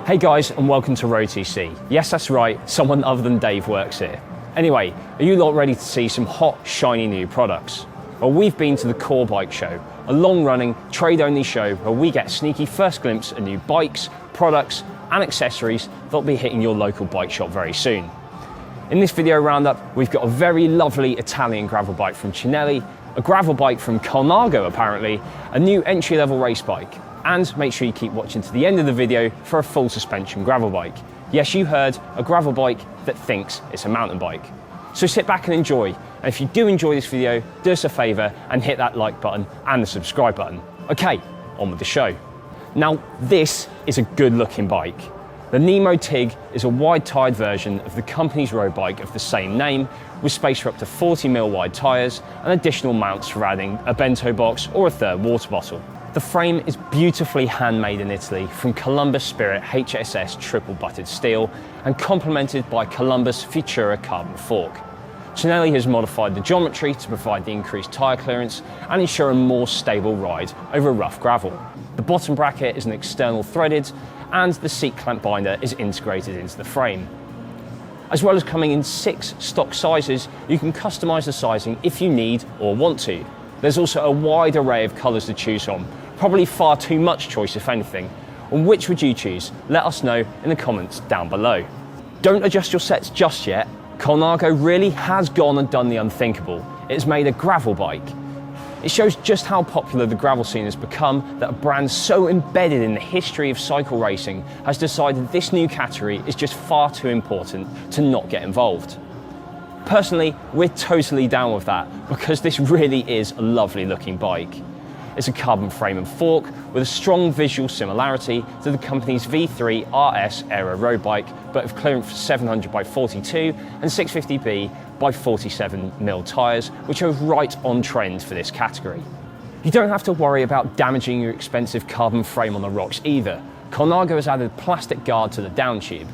Hey guys, and welcome to road.cc. Yes, that's right, someone other than Dave works here. Anyway, are you lot ready to see some hot, shiny new products? Well, we've been to the Core Bike Show, a long-running, trade-only show where we get a sneaky first glimpse at new bikes, products, and accessories that'll be hitting your local bike shop very soon. In this video roundup, we've got a very lovely Italian gravel bike from CINELLI, a gravel bike from COLNAGO apparently, a new entry-level race bike, and make sure you keep watching to the end of the video for a full suspension gravel bike. Yes, you heard, a gravel bike that thinks it's a mountain bike. So sit back and enjoy, and if you do enjoy this video, do us a favour and hit that like button and the subscribe button. Okay, on with the show. Now, this is a good looking bike. The NEMO TRIG is a wide-tyred version of the company's road bike of the same name, with space for up to 40mm wide tyres and additional mounts for adding a bento box or a third water bottle. The frame is beautifully handmade in Italy from Columbus Spirit HSS triple butted steel and complemented by Columbus Futura carbon fork. CINELLI has modified the geometry to provide the increased tyre clearance and ensure a more stable ride over rough gravel. The bottom bracket is an external threaded and the seat clamp binder is integrated into the frame. As well as coming in 6 stock sizes, you can customise the sizing if you need or want to. There's also a wide array of colours to choose from, probably far too much choice if anything. And which would you choose? Let us know in the comments down below. Don't adjust your sets just yet. COLNAGO really has gone and done the unthinkable. It's made a gravel bike. It shows just how popular the gravel scene has become that a brand so embedded in the history of cycle racing has decided this new category is just far too important to not get involved. Personally, we're totally down with that because this really is a lovely looking bike. It's a carbon frame and fork with a strong visual similarity to the company's V3 RS Aero road bike, but with clearance for 700 by 42 and 650B by 47mm tyres, which are right on trend for this category. You don't have to worry about damaging your expensive carbon frame on the rocks either. COLNAGO has added plastic guard to the down tube.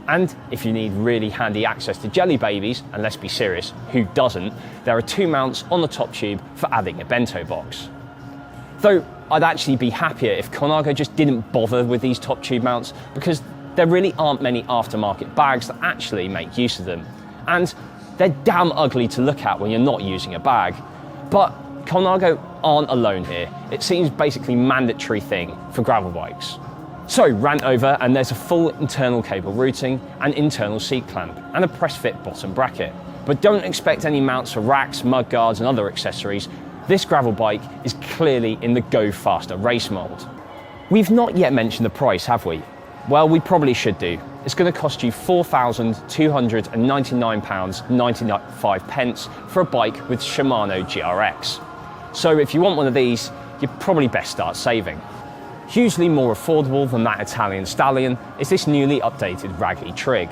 And if you need really handy access to jelly babies, and let's be serious, who doesn't, there are 2 mounts on the top tube for adding a bento box. Though I'd actually be happier if COLNAGO just didn't bother with these top tube mounts because there really aren't many aftermarket bags that actually make use of them. And they're damn ugly to look at when you're not using a bag. But COLNAGO aren't alone here. It seems basically a mandatory thing for gravel bikes. So rant over and there's a full internal cable routing, an internal seat clamp and a press fit bottom bracket. But don't expect any mounts for racks, mud guards and other accessories. This gravel bike is clearly in the go faster race mould. We've not yet mentioned the price, have we? Well, we probably should do. It's going to cost you £4,299.95 for a bike with Shimano GRX. So if you want one of these, you'd probably best start saving. Hugely more affordable than that Italian stallion is this newly updated Ragley TRIG.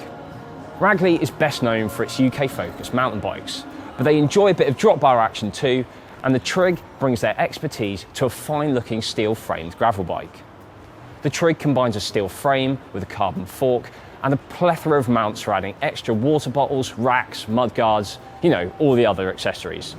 Ragley is best known for its UK-focused mountain bikes, but they enjoy a bit of drop bar action too, and the TRIG brings their expertise to a fine-looking steel-framed gravel bike. The TRIG combines a steel frame with a carbon fork and a plethora of mounts for adding extra water bottles, racks, mud guards, all the other accessories.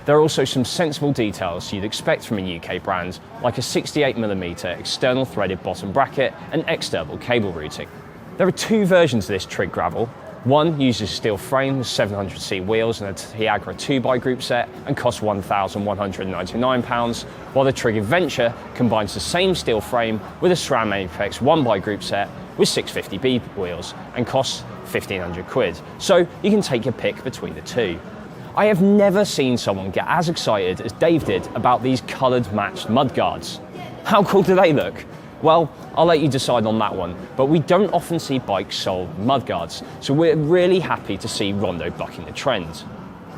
There are also some sensible details you'd expect from a UK brand, like a 68mm external threaded bottom bracket and external cable routing. There are 2 versions of this TRIG gravel. One uses a steel frame with 700C wheels and a Tiagra 2x group set and costs £1,199, while the TRIG Adventure combines the same steel frame with a SRAM Apex 1x group set with 650B wheels and costs £1,500. So you can take your pick between the 2. I have never seen someone get as excited as Dave did about these coloured matched mudguards. How cool do they look? Well, I'll let you decide on that one, but we don't often see bikes sold with mudguards, so we're really happy to see Rondo bucking the trend.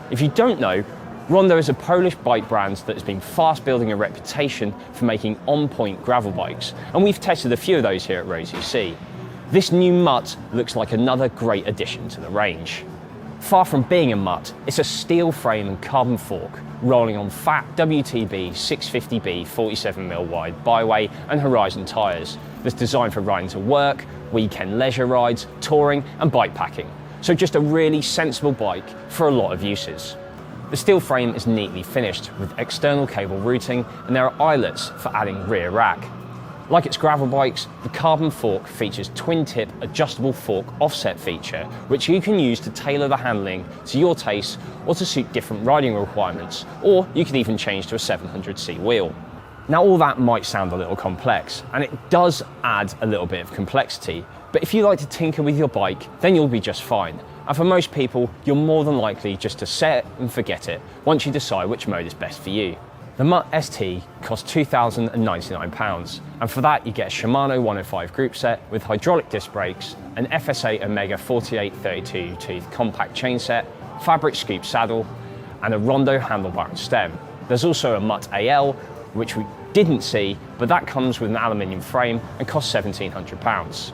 If you don't know, Rondo is a Polish bike brand that has been fast building a reputation for making on-point gravel bikes, and we've tested a few of those here at road.cc. This new mutt looks like another great addition to the range. Far from being a mutt, it's a steel frame and carbon fork rolling on fat WTB 650B 47mm wide byway and horizon tyres that's designed for riding to work, weekend leisure rides, touring and bike packing. So just a really sensible bike for a lot of uses. The steel frame is neatly finished with external cable routing, and there are eyelets for adding rear rack. Like its gravel bikes, the carbon fork features twin-tip adjustable fork offset feature, which you can use to tailor the handling to your taste or to suit different riding requirements, or you can even change to a 700C wheel. Now all that might sound a little complex, and it does add a little bit of complexity, but if you like to tinker with your bike, then you'll be just fine. And for most people, you're more than likely just to set it and forget it once you decide which mode is best for you. The Mutt ST costs £2,099, and for that you get a Shimano 105 group set with hydraulic disc brakes, an FSA Omega 48 32 tooth compact chain set, fabric scoop saddle, and a Rondo handlebar and stem. There's also a Mutt AL, which we didn't see, but that comes with an aluminium frame and costs £1,700.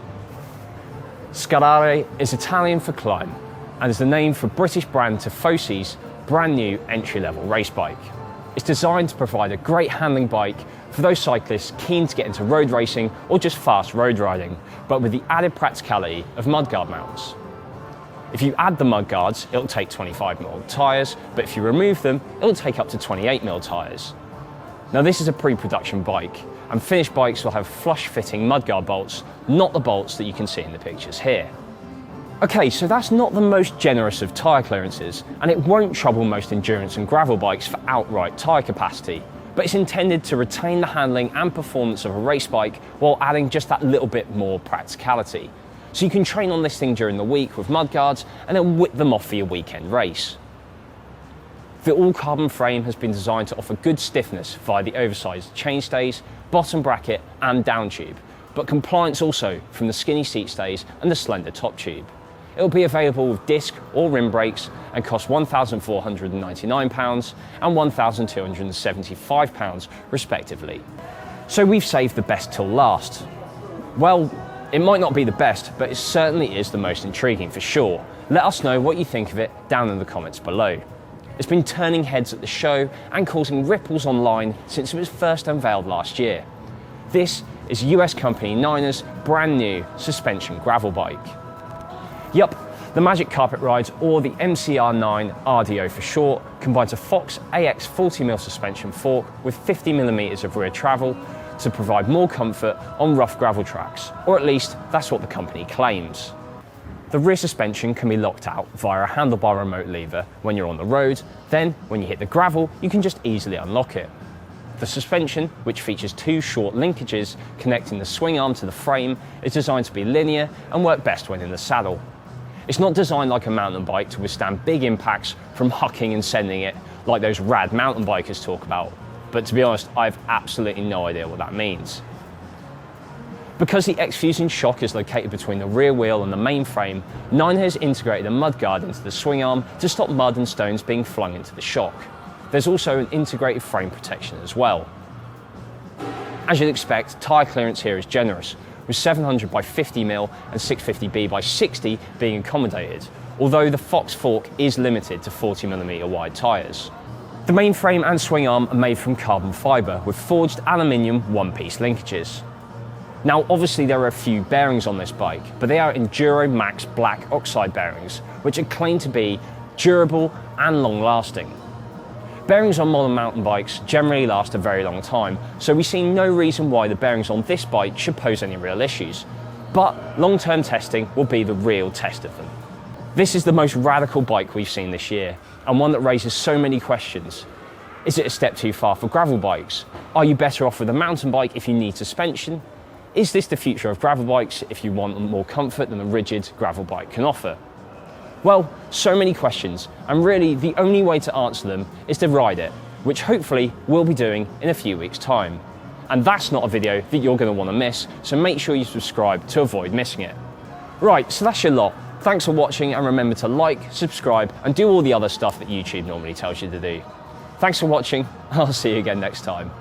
Scalare is Italian for climb, and is the name for British brand TIFOSI's brand new entry-level race bike. It's designed to provide a great handling bike for those cyclists keen to get into road racing or just fast road riding, but with the added practicality of mudguard mounts. If you add the mudguards, it'll take 25mm tyres, but if you remove them, it'll take up to 28mm tyres. Now this is a pre-production bike, and finished bikes will have flush-fitting mudguard bolts, not the bolts that you can see in the pictures here. Okay, so that's not the most generous of tyre clearances, and it won't trouble most endurance and gravel bikes for outright tyre capacity, but it's intended to retain the handling and performance of a race bike while adding just that little bit more practicality. So you can train on this thing during the week with mudguards and then whip them off for your weekend race. The all-carbon frame has been designed to offer good stiffness via the oversized chainstays, bottom bracket and down tube, but compliance also from the skinny seat stays and the slender top tube. It'll be available with disc or rim brakes and cost £1,499 and £1,275 respectively. So we've saved the best till last. Well, it might not be the best, but it certainly is the most intriguing for sure. Let us know what you think of it down in the comments below. It's been turning heads at the show and causing ripples online since it was first unveiled last year. This is US company Niner's brand new suspension gravel bike. Yup, the Magic Carpet Rides, or the MCR9 RDO for short, combines a Fox AX 40mm suspension fork with 50mm of rear travel to provide more comfort on rough gravel tracks, or at least that's what the company claims. The rear suspension can be locked out via a handlebar remote lever when you're on the road, then when you hit the gravel you can just easily unlock it. The suspension, which features two short linkages connecting the swing arm to the frame, is designed to be linear and work best when in the saddle. It's not designed like a mountain bike to withstand big impacts from hucking and sending it like those rad mountain bikers talk about, but to be honest, I have absolutely no idea what that means. Because the X-Fusion shock is located between the rear wheel and the main frame, Niner has integrated a mudguard into the swing arm to stop mud and stones being flung into the shock. There's also an integrated frame protection as well. As you'd expect, tyre clearance here is generous, with 700 by 50mm and 650B by 60 being accommodated, although the Fox fork is limited to 40mm wide tyres. The main frame and swing arm are made from carbon fibre with forged aluminium one-piece linkages. Now obviously there are a few bearings on this bike, but they are Enduro Max black oxide bearings, which are claimed to be durable and long-lasting. Bearings on modern mountain bikes generally last a very long time, so we see no reason why the bearings on this bike should pose any real issues. But long-term testing will be the real test of them. This is the most radical bike we've seen this year, and one that raises so many questions. Is it a step too far for gravel bikes? Are you better off with a mountain bike if you need suspension? Is this the future of gravel bikes if you want more comfort than a rigid gravel bike can offer? Well, so many questions, and really the only way to answer them is to ride it, which hopefully we'll be doing in a few weeks' time. And that's not a video that you're going to want to miss, so make sure you subscribe to avoid missing it. Right, so that's your lot. Thanks for watching, and remember to like, subscribe, and do all the other stuff that YouTube normally tells you to do. Thanks for watching, and I'll see you again next time.